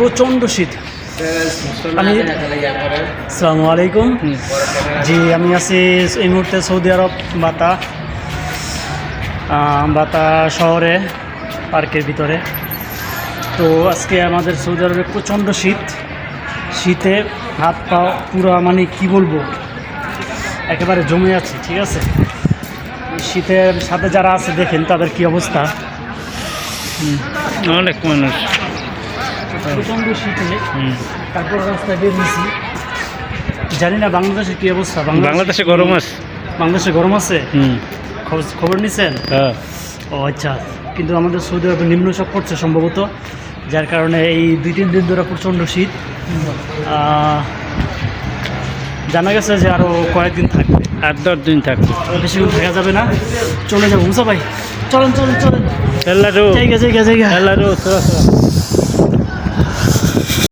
প্রচণ্ড শীত। আসসালামু আলাইকুম। জি, আমি আছি এই মুহূর্তে সৌদি আরব বাতা শহরে, পার্কের ভিতরে। তো আজকে আমাদের সৌদি আরবে প্রচণ্ড শীতে হাত পা পুরো মানে কি বলবো, একেবারে জমে আছে। ঠিক আছে, শীতের সাথে যারা আছে দেখেন তাদের কি অবস্থা। অনেক মানুষ প্রচণ্ড শীতে তারপর রাস্তায় বের হয়েছি। জানি না বাংলাদেশের কি অবস্থা। বাংলাদেশে গরম আছে। বাংলাদেশে গরম আছে, খবর নিছেন? হ্যাঁ। ও আচ্ছা, কিন্তু আমাদের সৌদি আরবে নিম্নচাপ পড়ছে সম্ভবত, যার কারণে এই 2-3 দিন ধরে প্রচণ্ড শীত। জানা গেছে যে আরও কয়েকদিন থাকবে, 8-10 দিন থাকবে। বেশিক্ষণ থাকা যাবে না, চলে যাবো। মুসা ভাই চলেন। হেল্লারো জায়গা হেল্লারো